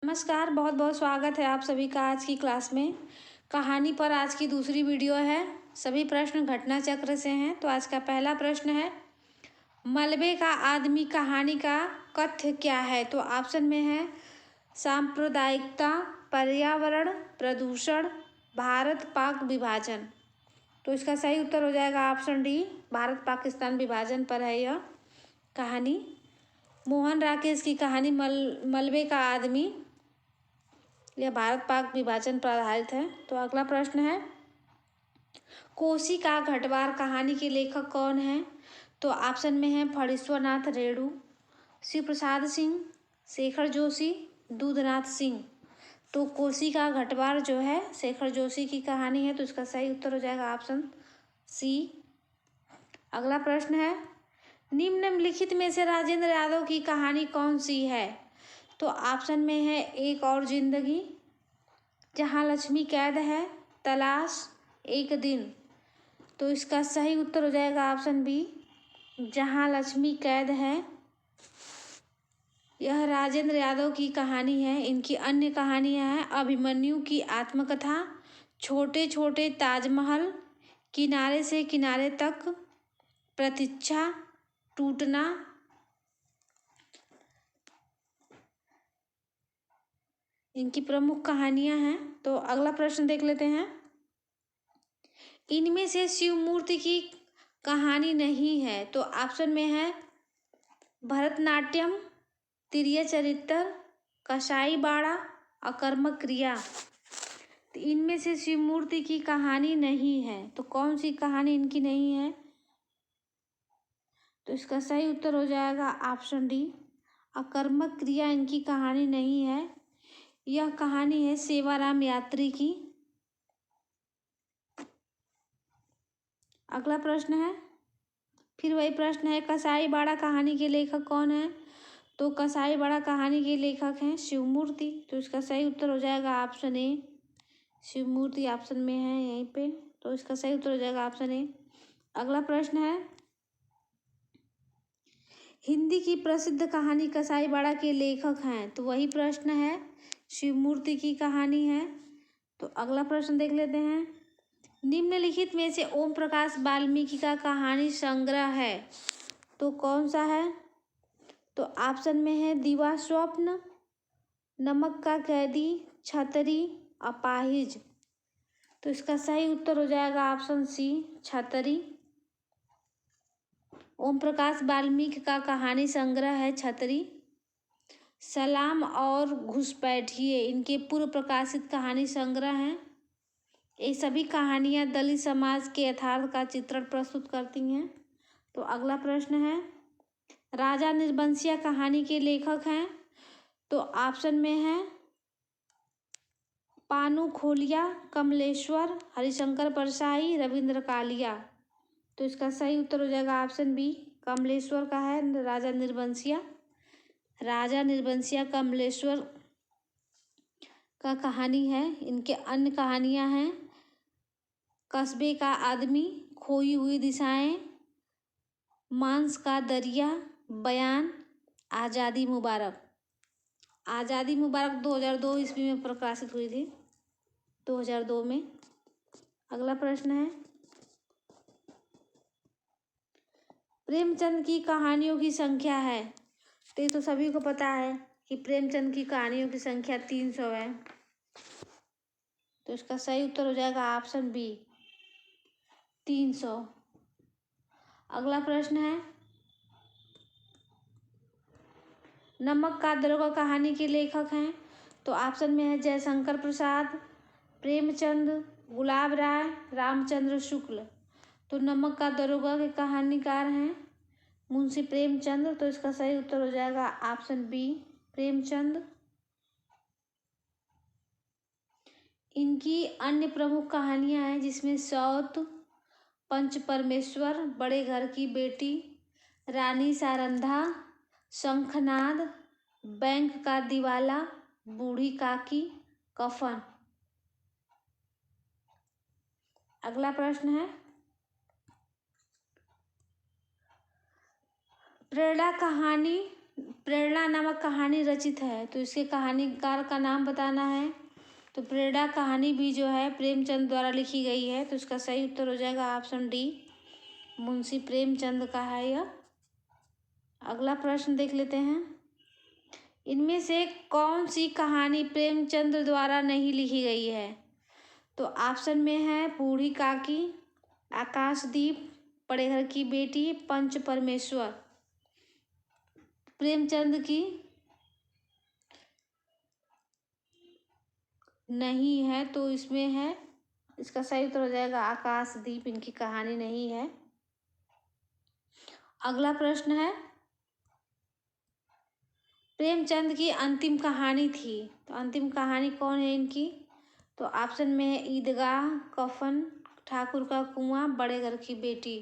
नमस्कार, बहुत बहुत स्वागत है आप सभी का आज की क्लास में। कहानी पर आज की दूसरी वीडियो है। सभी प्रश्न घटना चक्र से हैं। तो आज का पहला प्रश्न है, मलबे का आदमी कहानी का कथ्य क्या है? तो ऑप्शन में है सांप्रदायिकता, पर्यावरण, प्रदूषण, भारत पाक विभाजन। तो इसका सही उत्तर हो जाएगा ऑप्शन डी, भारत पाकिस्तान विभाजन पर है यह कहानी। मोहन राकेश की कहानी मलबे का आदमी, यह भारत पाक विभाजन पर आधारित है। तो अगला प्रश्न है, कोसी का घटवार कहानी के लेखक कौन है? तो ऑप्शन में है फणीश्वरनाथ रेणु, शिव प्रसाद सिंह, शेखर जोशी, दूधनाथ सिंह। तो कोसी का घटवार जो है शेखर जोशी की कहानी है। तो इसका सही उत्तर हो जाएगा ऑप्शन सी। अगला प्रश्न है, निम्नलिखित में से राजेंद्र यादव की कहानी कौन सी है? तो ऑप्शन में है एक और जिंदगी, जहाँ लक्ष्मी कैद है, तलाश, एक दिन। तो इसका सही उत्तर हो जाएगा ऑप्शन बी, जहाँ लक्ष्मी कैद है। यह राजेंद्र यादव की कहानी है। इनकी अन्य कहानियां हैं अभिमन्यु की आत्मकथा, छोटे छोटे ताजमहल, किनारे से किनारे तक, प्रतीक्षा, टूटना। इनकी प्रमुख कहानियां हैं। तो अगला प्रश्न देख लेते हैं, इनमें से शिव मूर्ति की कहानी नहीं है। तो ऑप्शन में है भरतनाट्यम, तिर्य चरित्र, कसाई बाड़ा, अकर्मक क्रिया। तो इनमें से शिव मूर्ति की कहानी नहीं है। तो कौन सी कहानी इनकी नहीं है? तो इसका सही उत्तर हो जाएगा ऑप्शन डी, अकर्मक क्रिया इनकी कहानी नहीं है। यह कहानी है सेवाराम यात्री की। अगला प्रश्न है, फिर वही प्रश्न है, कसाई बाड़ा कहानी के लेखक कौन है? तो कसाई बाड़ा कहानी के लेखक हैं शिव मूर्ति। तो इसका सही उत्तर हो जाएगा ऑप्शन ए, शिव मूर्ति ऑप्शन में है यहीं पे। तो इसका सही उत्तर हो जाएगा ऑप्शन ए। अगला प्रश्न है, हिंदी की प्रसिद्ध कहानी कसाई बाड़ा के लेखक हैं। तो वही प्रश्न है, शिव मूर्ति की कहानी है। तो अगला प्रश्न देख लेते हैं, निम्नलिखित में से ओम प्रकाश वाल्मीकि का कहानी संग्रह है। तो कौन सा है? तो ऑप्शन में है दीवा स्वप्न, नमक का कैदी, छतरी, अपाहिज। तो इसका सही उत्तर हो जाएगा ऑप्शन सी, छतरी। ओम प्रकाश वाल्मीकि का कहानी संग्रह है छतरी। सलाम और घुसपैठिए इनके पूर्व प्रकाशित कहानी संग्रह हैं। ये सभी कहानियां दलित समाज के यथार्थ का चित्रण प्रस्तुत करती हैं। तो अगला प्रश्न है, राजा निर्बंसिया कहानी के लेखक हैं। तो ऑप्शन में है पानू खोलिया, कमलेश्वर, हरिशंकर परसाई, रविंद्र कालिया। तो इसका सही उत्तर हो जाएगा ऑप्शन बी, कमलेश्वर का है राजा निर्बंसिया। राजा निर्बंसिया कमलेश्वर का कहानी है। इनके अन्य कहानियां हैं कस्बे का आदमी, खोई हुई दिशाएं, मांस का दरिया, बयान, आज़ादी मुबारक। आज़ादी मुबारक 2002 ईस्वी में प्रकाशित हुई थी, 2002 में। अगला प्रश्न है, प्रेमचंद की कहानियों की संख्या है। तो ये तो सभी को पता है कि प्रेमचंद की कहानियों की संख्या 300 है। तो इसका सही उत्तर हो जाएगा ऑप्शन बी, 300। अगला प्रश्न है, नमक का दरोगा कहानी के लेखक हैं। तो ऑप्शन में है जयशंकर प्रसाद, प्रेमचंद, गुलाब राय, रामचंद्र शुक्ल। तो नमक का दरोगा के कहानीकार हैं मुंशी प्रेमचंद। तो इसका सही उत्तर हो जाएगा ऑप्शन बी, प्रेमचंद। इनकी अन्य प्रमुख कहानियां हैं जिसमें सौत, पंच परमेश्वर, बड़े घर की बेटी, रानी सारंधा, शंखनाद, बैंक का दिवाला, बूढ़ी काकी, कफन। अगला प्रश्न है, प्रेरणा कहानी प्रेरणा नामक कहानी रचित है, तो इसके कहानीकार का नाम बताना है। तो प्रेरणा कहानी भी जो है प्रेमचंद द्वारा लिखी गई है, तो इसका सही उत्तर हो जाएगा ऑप्शन डी, मुंशी प्रेमचंद का है यह। अगला प्रश्न देख लेते हैं। इनमें से कौन सी कहानी प्रेमचंद द्वारा नहीं लिखी गई है? तो ऑप्शन में है बूढ़ी काकी, आकाशदीप, बड़े घर की बेटी, पंच परमेश्वर। प्रेमचंद की नहीं है, तो इसमें है, इसका सही उत्तर हो जाएगा आकाशदीप, इनकी कहानी नहीं है। अगला प्रश्न है, प्रेमचंद की अंतिम कहानी थी, तो अंतिम कहानी कौन है इनकी? तो ऑप्शन में है ईदगाह, कफन, ठाकुर का कुआं, बड़े घर की बेटी।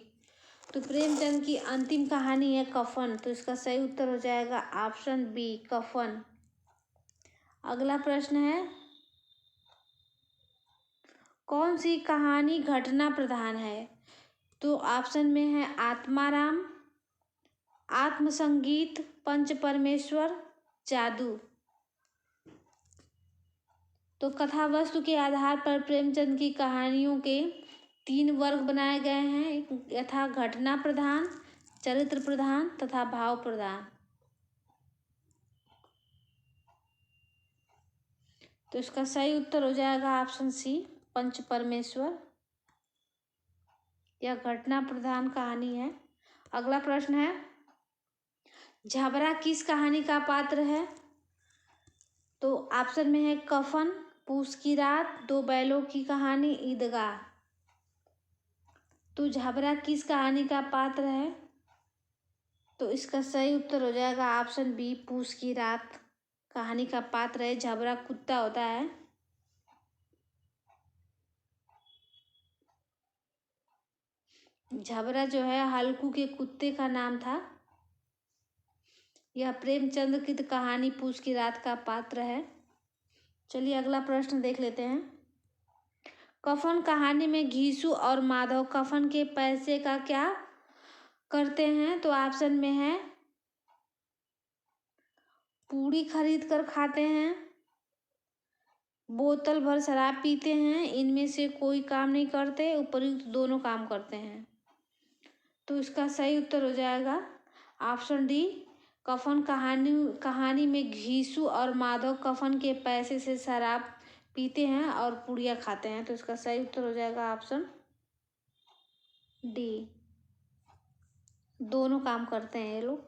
तो प्रेमचंद की अंतिम कहानी है कफन, तो इसका सही उत्तर हो जाएगा ऑप्शन बी, कफन। अगला प्रश्न है, कौन सी कहानी घटना प्रधान है? तो ऑप्शन में है आत्माराम, आत्मसंगीत, पंच परमेश्वर, जादू। तो कथा वस्तु के आधार पर प्रेमचंद की कहानियों के 3 वर्ग बनाए गए हैं, यथा घटना प्रधान, चरित्र प्रधान तथा भाव प्रधान। तो इसका सही उत्तर हो जाएगा ऑप्शन सी, पंच परमेश्वर। यह घटना प्रधान कहानी है। अगला प्रश्न है, झबरा किस कहानी का पात्र है? तो ऑप्शन में है कफन, पूस की रात, दो बैलों की कहानी, ईदगाह। तो झबरा किस कहानी का पात्र है? तो इसका सही उत्तर हो जाएगा ऑप्शन बी, पूस की रात कहानी का पात्र है। झबरा कुत्ता होता है। झबरा जो है हल्कू के कुत्ते का नाम था। यह प्रेमचंद की कहानी पूस की रात का पात्र है। चलिए अगला प्रश्न देख लेते हैं। कफन कहानी में घीसू और माधव कफन के पैसे का क्या करते हैं? तो ऑप्शन में है पूड़ी खरीद कर खाते हैं, बोतल भर शराब पीते हैं, इनमें से कोई काम नहीं करते, उपयुक्त दोनों काम करते हैं। तो इसका सही उत्तर हो जाएगा ऑप्शन डी, कफन कहानी में घीसू और माधव कफन के पैसे से शराब पीते हैं और पुड़िया खाते हैं। तो इसका सही उत्तर हो जाएगा ऑप्शन डी, दोनों काम करते हैं ये लोग।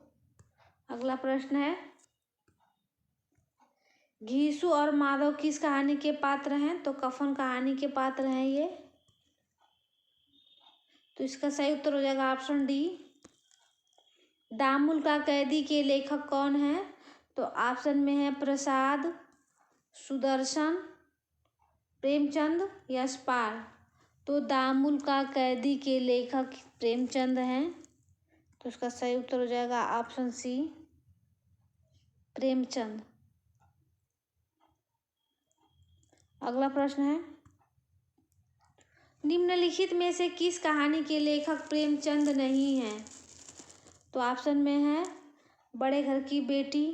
अगला प्रश्न है, घीसू और माधव किस कहानी के पात्र हैं? तो कफन कहानी के पात्र हैं ये। तो इसका सही उत्तर हो जाएगा ऑप्शन डी, दामुल का कैदी के लेखक कौन है? तो ऑप्शन में है प्रसाद, सुदर्शन, प्रेमचंद, यशपाल। तो दामुल का कैदी के लेखक प्रेमचंद हैं। तो इसका सही उत्तर हो जाएगा ऑप्शन सी, प्रेमचंद। अगला प्रश्न है, निम्नलिखित में से किस कहानी के लेखक प्रेमचंद नहीं हैं? तो ऑप्शन में है बड़े घर की बेटी,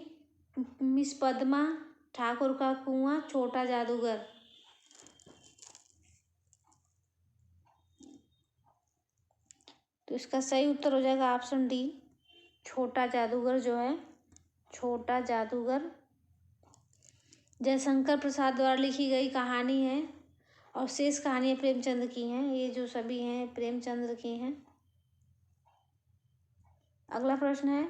मिस पद्मा, ठाकुर का कुआं, छोटा जादूगर। तो इसका सही उत्तर हो जाएगा ऑप्शन डी, छोटा जादूगर जो है, छोटा जादूगर जयशंकर प्रसाद द्वारा लिखी गई कहानी है और शेष कहानियाँ प्रेमचंद की हैं। ये जो सभी हैं प्रेमचंद की हैं। अगला प्रश्न है,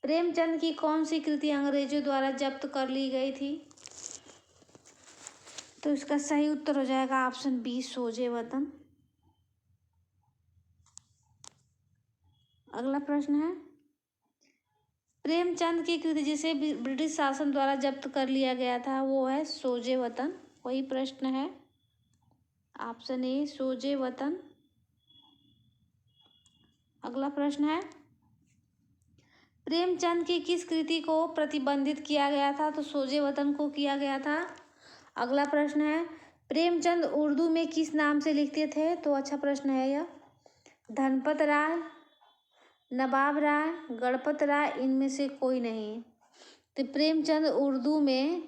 प्रेमचंद की कौन सी कृति अंग्रेजों द्वारा जब्त कर ली गई थी? तो इसका सही उत्तर हो जाएगा ऑप्शन बी, सोजे वतन। अगला प्रश्न है, प्रेमचंद की कृति जिसे ब्रिटिश शासन द्वारा जब्त कर लिया गया था वो है सोजे वतन। वही प्रश्न है, ऑप्शन ए, सोजे वतन। अगला प्रश्न है, प्रेमचंद की किस कृति को प्रतिबंधित किया गया था? तो सोजे वतन को किया गया था। अगला प्रश्न है, प्रेमचंद उर्दू में किस नाम से लिखते थे? तो अच्छा प्रश्न है यह, धनपत राय, नवाब राय, गणपत राय, इनमें से कोई नहीं। तो प्रेमचंद उर्दू में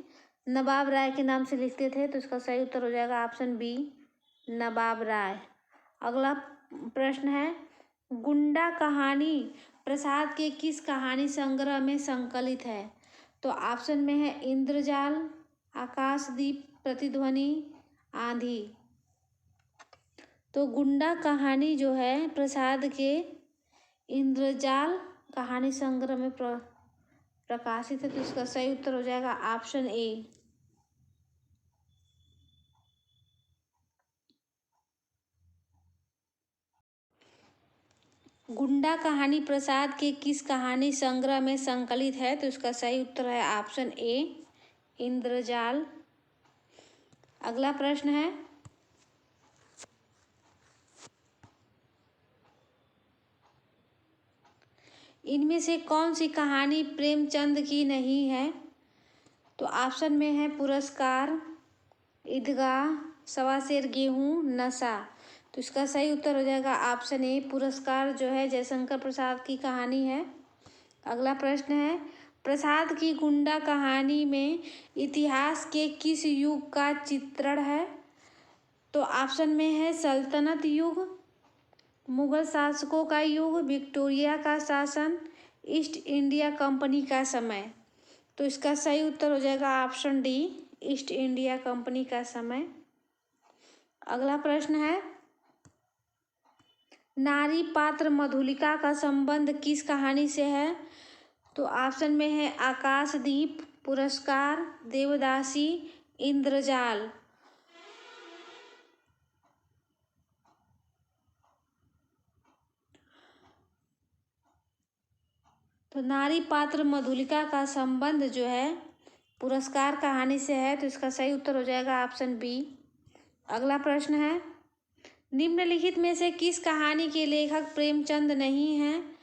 नवाब राय के नाम से लिखते थे, तो इसका सही उत्तर हो जाएगा ऑप्शन बी, नवाब राय। अगला प्रश्न है, गुंडा कहानी प्रसाद के किस कहानी संग्रह में संकलित है? तो ऑप्शन में है इंद्रजाल, आकाशदीप, प्रतिध्वनि, आंधी। तो गुंडा कहानी जो है प्रसाद के इंद्रजाल कहानी संग्रह में प्रकाशित है, तो इसका सही उत्तर हो जाएगा ऑप्शन ए। गुंडा कहानी प्रसाद के किस कहानी संग्रह में संकलित है? तो इसका सही उत्तर है ऑप्शन ए, इंद्रजाल। अगला प्रश्न है, इनमें से कौन सी कहानी प्रेमचंद की नहीं है? तो ऑप्शन में है पुरस्कार, ईदगाह, सवा सेर गेहूं, नशा। तो इसका सही उत्तर हो जाएगा ऑप्शन ए, पुरस्कार जो है जयशंकर प्रसाद की कहानी है। अगला प्रश्न है, प्रसाद की गुंडा कहानी में इतिहास के किस युग का चित्रण है? तो ऑप्शन में है सल्तनत युग, मुगल शासकों का युग, विक्टोरिया का शासन, ईस्ट इंडिया कंपनी का समय। तो इसका सही उत्तर हो जाएगा option D, east India company का समय। अगला प्रश्न है, नारी पात्र मधुलिका का संबंध किस कहानी से है? तो ऑप्शन में है आकाशदीप, पुरस्कार, देवदासी, इंद्रजाल। तो नारी पात्र मधुलिका का संबंध जो है पुरस्कार कहानी से है, तो इसका सही उत्तर हो जाएगा ऑप्शन बी। अगला प्रश्न है, निम्नलिखित में से किस कहानी के लेखक प्रेमचंद नहीं हैं?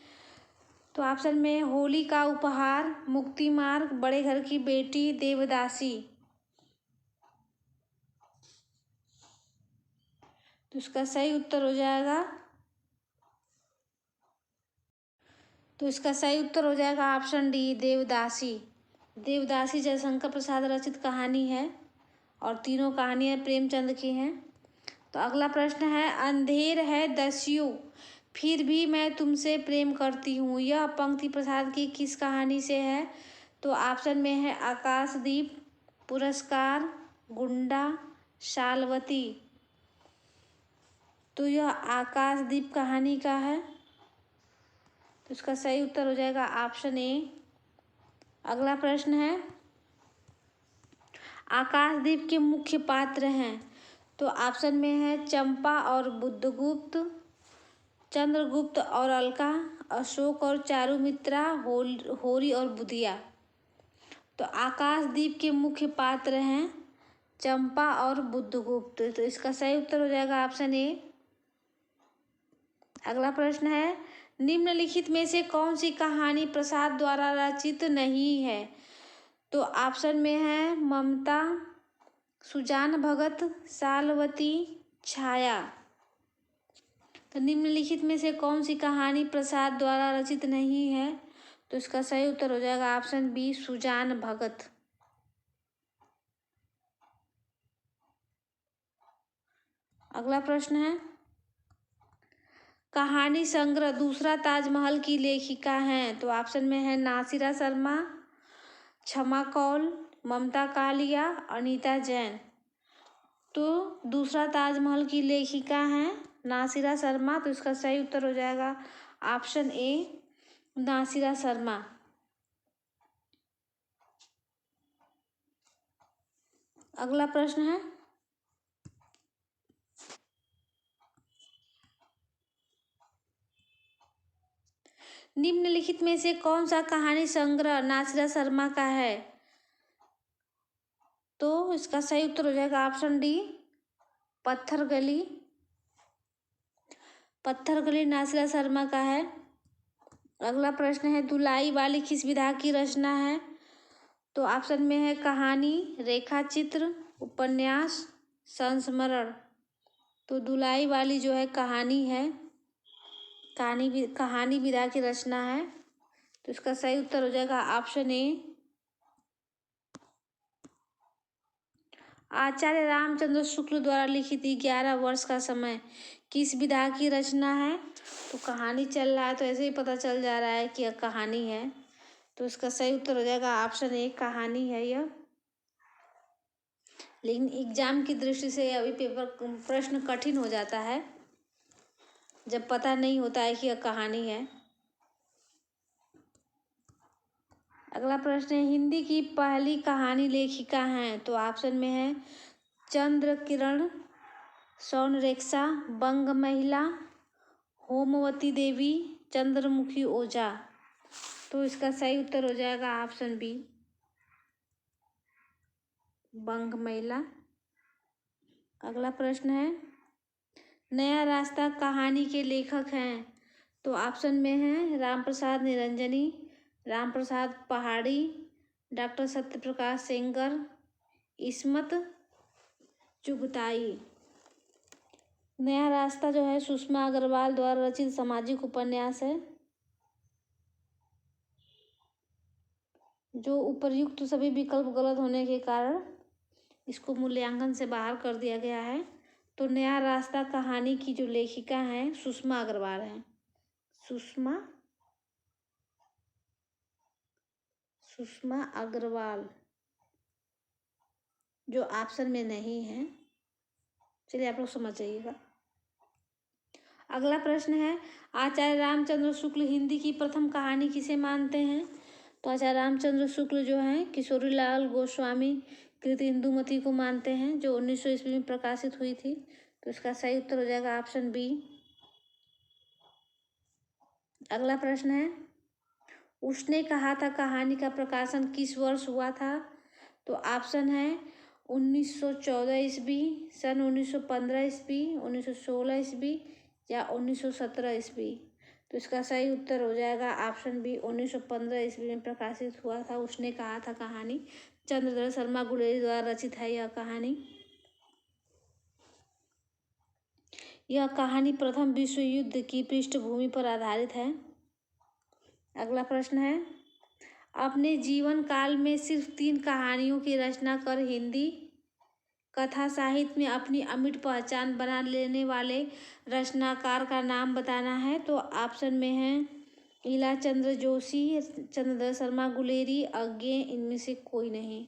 तो ऑप्शन में होली का उपहार, मुक्ति मार्ग, बड़े घर की बेटी, देवदासी। तो इसका सही उत्तर हो जाएगा, ऑप्शन डी, देवदासी। देवदासी जयशंकर प्रसाद रचित कहानी है और तीनों कहानियाँ प्रेमचंद की हैं। तो अगला प्रश्न है, अंधेर है दस्यु फिर भी मैं तुमसे प्रेम करती हूँ, यह पंक्ति प्रसाद की किस कहानी से है? तो ऑप्शन में है आकाशदीप, पुरस्कार, गुंडा, शालवती। तो यह आकाशदीप कहानी का है, तो इसका सही उत्तर हो जाएगा ऑप्शन ए। अगला प्रश्न है, आकाशदीप के मुख्य पात्र हैं? तो ऑप्शन में है चंपा और बुद्धगुप्त, चंद्रगुप्त और अलका, अशोक और चारुमित्रा, होरी और बुधिया। तो आकाशदीप के मुख्य पात्र हैं चंपा और बुद्धगुप्त, तो इसका सही उत्तर हो जाएगा ऑप्शन ए। अगला प्रश्न है, निम्नलिखित में से कौन सी कहानी प्रसाद द्वारा रचित नहीं है? तो ऑप्शन में है ममता, सुजान भगत, शालवती, छाया। तो निम्नलिखित में से कौन सी कहानी प्रसाद द्वारा रचित नहीं है? तो इसका सही उत्तर हो जाएगा ऑप्शन बी, सुजान भगत। अगला प्रश्न है, कहानी संग्रह दूसरा ताजमहल की लेखिका हैं? तो ऑप्शन में है नासिरा शर्मा, क्षमा कौल, ममता कालिया, अनीता जैन। तो दूसरा ताजमहल की लेखिका हैं नासिरा शर्मा, तो इसका सही उत्तर हो जाएगा ऑप्शन ए, नासिरा शर्मा। अगला प्रश्न है, निम्नलिखित में से कौन सा कहानी संग्रह नासिरा शर्मा का है? तो इसका सही उत्तर हो जाएगा ऑप्शन डी, पत्थर गली। पत्थर गली नासिरा शर्मा का है। अगला प्रश्न है, धुलाई वाली किस विधा की रचना है? तो ऑप्शन में है कहानी, रेखा चित्र, उपन्यास, संस्मरण। तो धुलाई वाली जो है कहानी है, कहानी विधा की रचना है। तो इसका सही उत्तर हो जाएगा ऑप्शन ए। आचार्य रामचंद्र शुक्ल द्वारा लिखित 11 वर्ष का समय किस विधा की रचना है? तो कहानी चल रहा है तो ऐसे ही पता चल जा रहा है कि यह कहानी है। तो इसका सही उत्तर हो जाएगा ऑप्शन ए, कहानी है यह। लेकिन एग्जाम की दृष्टि से अभी प्रश्न कठिन हो जाता है जब पता नहीं होता है कि यह कहानी है। अगला प्रश्न है, हिंदी की पहली कहानी लेखिका हैं? तो ऑप्शन में है चंद्र किरण, सौनरेखा, बंग महिला, होमवती देवी, चंद्रमुखी ओझा। तो इसका सही उत्तर हो जाएगा ऑप्शन बी, बंग महिला। अगला प्रश्न है, नया रास्ता कहानी के लेखक हैं? तो ऑप्शन में है रामप्रसाद निरंजनी, रामप्रसाद पहाड़ी, डॉक्टर सत्यप्रकाश सेंगर, इस्मत चुगताई। नया रास्ता जो है सुषमा अग्रवाल द्वारा रचित सामाजिक उपन्यास है। जो उपर्युक्त सभी विकल्प गलत होने के कारण इसको मूल्यांकन से बाहर कर दिया गया है। तो नया रास्ता कहानी की जो लेखिका हैं सुषमा अग्रवाल हैं। सुषमा अग्रवाल, जो ऑप्शन में नहीं है। चलिए आप लोग समझ जाइएगा। अगला प्रश्न है, आचार्य रामचंद्र शुक्ल हिंदी की प्रथम कहानी किसे मानते हैं? तो आचार्य रामचंद्र शुक्ल जो हैं किशोरीलाल गोस्वामी कृत इंदुमती को मानते हैं, जो 1900 ईस्वी में प्रकाशित हुई थी। तो इसका सही उत्तर हो जाएगा ऑप्शन बी। अगला प्रश्न है, उसने कहा था कहानी का प्रकाशन किस वर्ष हुआ था? तो ऑप्शन है 1914 ईस्वी, सन 1915 ईस्वी, 1916 ईस्वी या 1917 ईस्वी। तो इसका सही उत्तर हो जाएगा ऑप्शन बी, 1915 ईस्वी में प्रकाशित हुआ था उसने कहा था कहानी। चंद्रधर शर्मा गुलेरी द्वारा रचित है यह कहानी। यह कहानी प्रथम विश्व युद्ध की पृष्ठभूमि पर आधारित है। अगला प्रश्न है, अपने जीवन काल में सिर्फ 3 कहानियों की रचना कर हिंदी कथा साहित्य में अपनी अमिट पहचान बना लेने वाले रचनाकार का नाम बताना है। तो ऑप्शन में है ईला चंद्र जोशी, चंद्रधर शर्मा गुलेरी, अज्ञे, इनमें से कोई नहीं।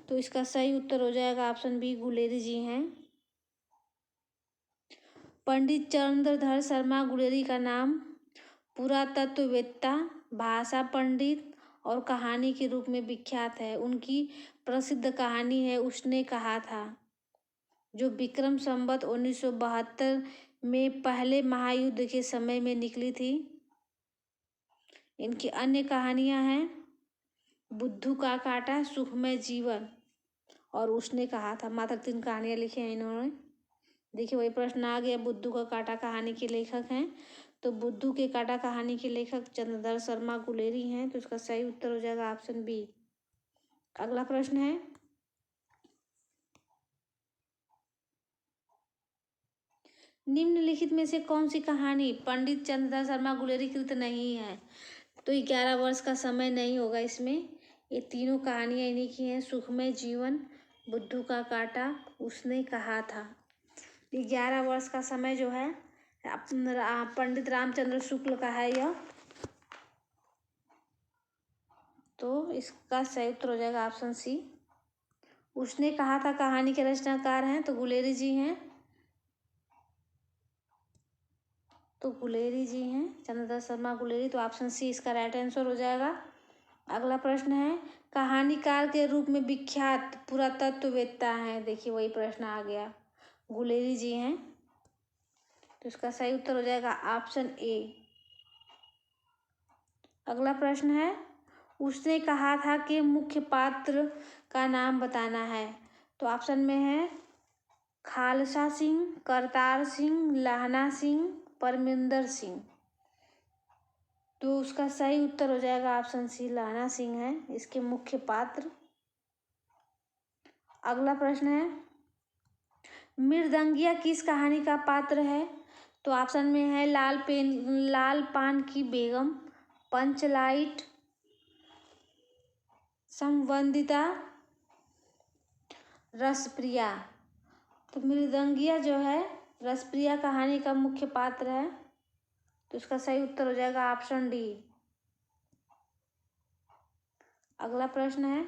तो इसका सही उत्तर हो जाएगा ऑप्शन बी, गुलेरी जी हैं। पंडित चंद्रधर शर्मा गुलेरी का नाम पुरातत्ववेत्ता, भाषा पंडित और कहानी के रूप में विख्यात है। उनकी प्रसिद्ध कहानी है उसने कहा था, जो विक्रम संवत 1972 में पहले महायुद्ध के समय में निकली थी। इनकी अन्य कहानियां हैं बुद्धू का कांटा, सुखमय जीवन और उसने कहा था। मात्र 3 कहानियां लिखी हैं इन्होंने। देखिए वही प्रश्न आ गया, बुद्धू का कांटा कहानी के लेखक हैं? तो बुद्धू के कांटा कहानी के लेखक चंद्रधर शर्मा गुलेरी हैं। तो इसका सही उत्तर हो जाएगा ऑप्शन बी। अगला प्रश्न है, निम्नलिखित में से कौन सी कहानी पंडित चंद्रधर शर्मा गुलेरी कृत नहीं है? तो 11 वर्ष का समय नहीं होगा इसमें। ये तीनों कहानियां इन्हीं की हैं, सुखमय जीवन, बुद्धू का कांटा, उसने कहा था। 11 वर्ष का समय जो है पंडित रामचंद्र शुक्ल का है यह। तो इसका सही उत्तर हो जाएगा ऑप्शन सी। उसने कहा था कहानी के रचनाकार हैं तो गुलेरी जी हैं। चंद्रधर शर्मा गुलेरी। तो ऑप्शन सी इसका राइट आंसर हो जाएगा। अगला प्रश्न है, कहानीकार के रूप में विख्यात पुरातत्ववेत्ता हैं? देखिए वही प्रश्न आ गया, गुलेरी जी हैं। तो इसका सही उत्तर हो जाएगा ऑप्शन ए। अगला प्रश्न है, उसने कहा था कि मुख्य पात्र का नाम बताना है। तो ऑप्शन में है खालसा सिंह, करतार सिंह, लहना सिंह, परमिंदर सिंह। तो उसका सही उत्तर हो जाएगा ऑप्शन सी, लहना सिंह है इसके मुख्य पात्र। अगला प्रश्न है, मृदंगिया किस कहानी का पात्र है? तो ऑप्शन में है लाल पान की बेगम, पंचलाइट, संवंदिता, रसप्रिया। तो मृदंगिया जो है रसप्रिया कहानी का मुख्य पात्र है, तो इसका सही उत्तर हो जाएगा ऑप्शन डी। अगला प्रश्न है,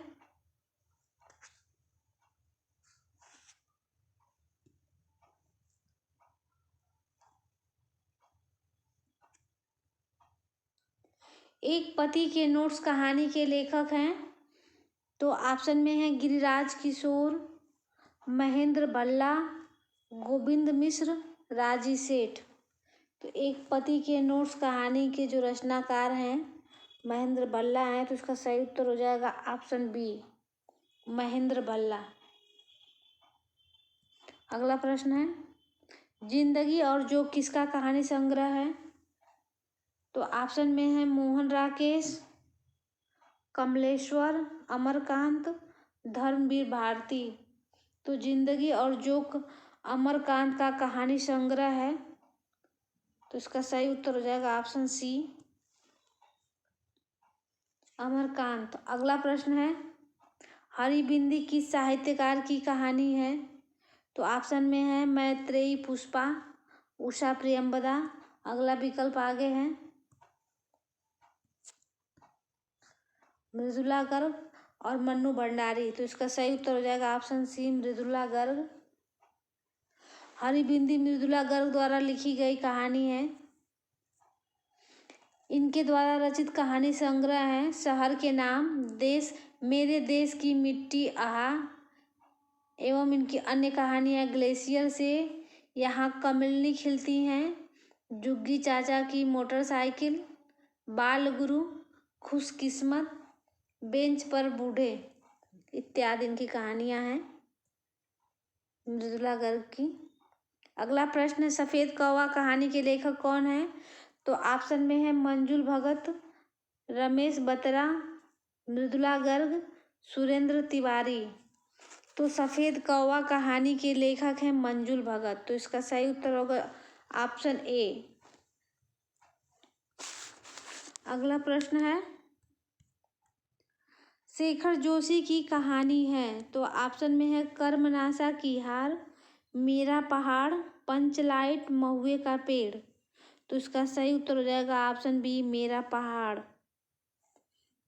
एक पति के नोट्स कहानी के लेखक हैं, तो ऑप्शन में है गिरिराज किशोर, महेंद्र भल्ला, गोविंद मिश्र, राजी सेठ। तो एक पति के नोट्स कहानी के जो रचनाकार हैं महेंद्र भल्ला हैं, तो इसका सही उत्तर हो जाएगा ऑप्शन बी, महेंद्र भल्ला। अगला प्रश्न है, जिंदगी और जोग किसका कहानी संग्रह है? तो ऑप्शन में है मोहन राकेश, कमलेश्वर, अमरकांत, धर्मवीर भारती। तो जिंदगी और जोग अमरकांत का कहानी संग्रह है, तो इसका सही उत्तर हो जाएगा ऑप्शन सी, अमरकांत। अगला प्रश्न है, हरिबिंदी किस साहित्यकार की कहानी है? तो ऑप्शन में है मैत्रेयी पुष्पा, उषा प्रियंवदा। अगला विकल्प आगे है मृदुला गर्ग और मन्नू भंडारी। तो इसका सही उत्तर हो जाएगा ऑप्शन सी, मृदुला गर्ग। हरिबिंदी मृदुला गर्ग द्वारा लिखी गई कहानी है। इनके द्वारा रचित कहानी संग्रह है शहर के नाम, देश, मेरे देश की मिट्टी, आहा, एवं इनकी अन्य कहानियाँ ग्लेशियर से, यहाँ कमलनी खिलती हैं, जुग्गी चाचा की मोटरसाइकिल, बाल गुरु, खुशकिस्मत, बेंच पर बूढ़े इत्यादि इनकी कहानियाँ हैं मृदुला गर्ग की। अगला प्रश्न है, सफ़ेद कौवा कहानी के लेखक कौन है? तो ऑप्शन में है मंजुल भगत, रमेश बत्रा, मृदुला गर्ग, सुरेंद्र तिवारी। तो सफ़ेद कौवा कहानी के लेखक हैं मंजुल भगत, तो इसका सही उत्तर होगा ऑप्शन ए। अगला प्रश्न है, शेखर जोशी की कहानी है, तो ऑप्शन में है कर्मनाशा की हार, मेरा पहाड़, पंचलाइट, महुए का पेड़। तो इसका सही उत्तर हो जाएगा ऑप्शन बी, मेरा पहाड़।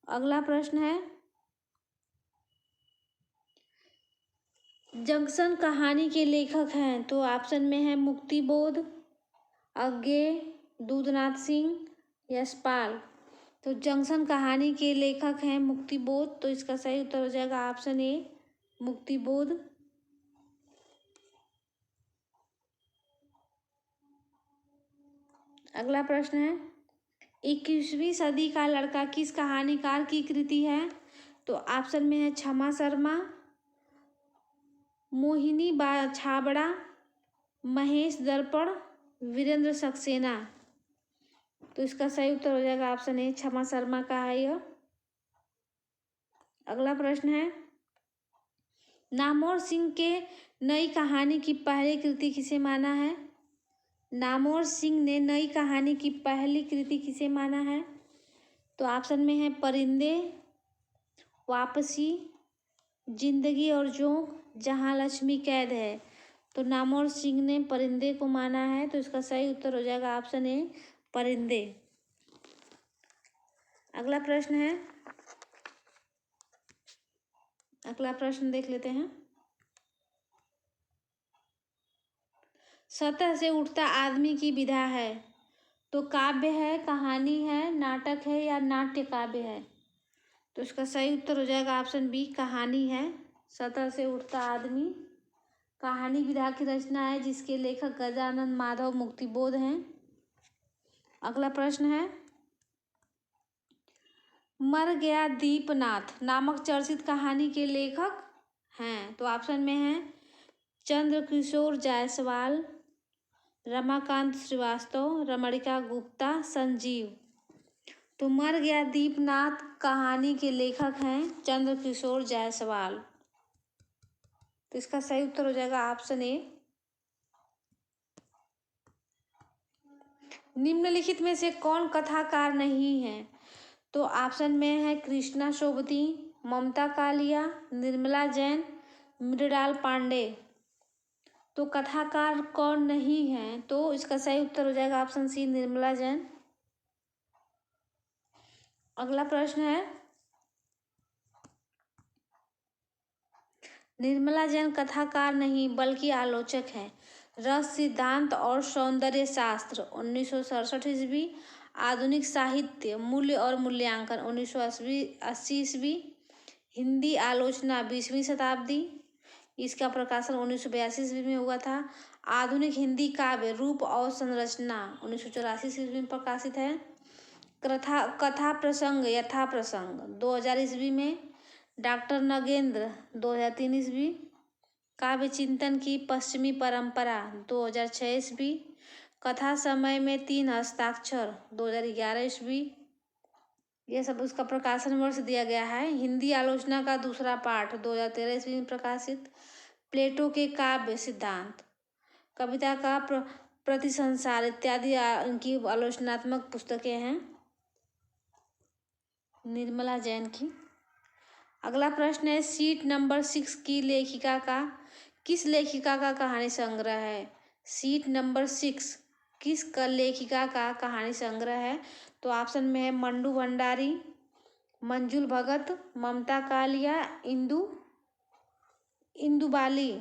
अगला प्रश्न है, जंक्शन कहानी के लेखक हैं, तो ऑप्शन में है मुक्तिबोध, अज्ञे, दूधनाथ सिंह, यशपाल। तो जंक्शन कहानी के लेखक हैं मुक्तिबोध, तो इसका सही उत्तर हो जाएगा ऑप्शन ए, मुक्तिबोध। अगला प्रश्न है, 21वीं सदी का लड़का किस कहानीकार की कृति है? तो ऑप्शन में है क्षमा शर्मा, मोहिनी छाबड़ा, महेश दर्पण, वीरेंद्र सक्सेना। तो इसका सही उत्तर हो जाएगा ऑप्शन ए, क्षमा शर्मा का है यह। अगला प्रश्न है, नामौर सिंह के नई कहानी की पहली कृति किसे माना है? नामौर सिंह ने नई कहानी की पहली कृति किसे माना है? तो ऑप्शन में है परिंदे, वापसी, जिंदगी और जोंक, जहां लक्ष्मी कैद है। तो नामौर सिंह ने परिंदे को माना है, तो इसका सही उत्तर हो जाएगा ऑप्शन ए, परिंदे। अगला प्रश्न है, अगला प्रश्न देख लेते हैं, सतह से उठता आदमी की विधा है, तो काव्य है, कहानी है, नाटक है या नाट्य काव्य है? तो इसका सही उत्तर हो जाएगा ऑप्शन बी, कहानी है। सतह से उठता आदमी कहानी विधा की रचना है, जिसके लेखक गजानन माधव मुक्तिबोध हैं। अगला प्रश्न है, मर गया दीपनाथ नामक चर्चित कहानी के लेखक हैं, तो ऑप्शन में है चंद्रकिशोर जायसवाल, रमाकांत श्रीवास्तव, रमणिका गुप्ता, संजीव। तो मर गया दीपनाथ कहानी के लेखक हैं चंद्रकिशोर जायसवाल, तो इसका सही उत्तर हो जाएगा ऑप्शन ए। निम्नलिखित में से कौन कथाकार नहीं है? तो ऑप्शन में है कृष्णा सोबती, ममता कालिया, निर्मला जैन, मृणाल पांडे। तो कथाकार कौन नहीं है? तो इसका सही उत्तर हो जाएगा ऑप्शन सी, निर्मला जैन। अगला प्रश्न है, निर्मला जैन कथाकार नहीं बल्कि आलोचक है। रस सिद्धांत और सौंदर्य शास्त्र 1967 ईस्वी, आधुनिक साहित्य मूल्य और मूल्यांकन 1980 ईस्वी, हिंदी आलोचना 20वीं शताब्दी, इसका प्रकाशन 1982 ईस्वी में हुआ था। आधुनिक हिंदी काव्य रूप और संरचना 1984 ईस्वी में प्रकाशित है। कथा प्रसंग यथा प्रसंग 2000 ईस्वी में, डॉक्टर नगेंद्र 2003 ईस्वी, काव्य चिंतन की पश्चिमी परंपरा 2006 ईस्वी, कथा समय में 3 हस्ताक्षर 2011 ईस्वी। यह सब उसका प्रकाशन वर्ष दिया गया है। हिंदी आलोचना का दूसरा पाठ 2013 ईस्वी में प्रकाशित। प्लेटो के काव्य सिद्धांत, कविता का प्रतिसंसार इत्यादि इनकी आलोचनात्मक पुस्तकें हैं निर्मला जैन की। अगला प्रश्न है, सीट नंबर 6 की लेखिका का किस लेखिका का कहानी संग्रह है? सीट नंबर 6 किस लेखिका का कहानी संग्रह है? तो ऑप्शन में है मंडू भंडारी, मंजुल भगत, ममता कालिया, इंदु बाली।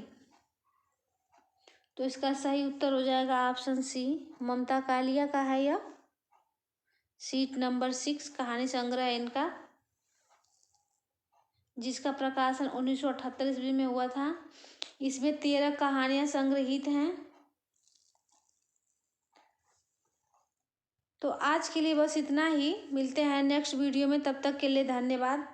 तो इसका सही उत्तर हो जाएगा ऑप्शन सी, ममता कालिया का है यह। सीट नंबर 6 कहानी संग्रह है इनका, जिसका प्रकाशन 1978 ईस्वी में हुआ था। इसमें 13 कहानियां संग्रहित हैं। तो आज के लिए बस इतना ही, मिलते हैं नेक्स्ट वीडियो में, तब तक के लिए धन्यवाद।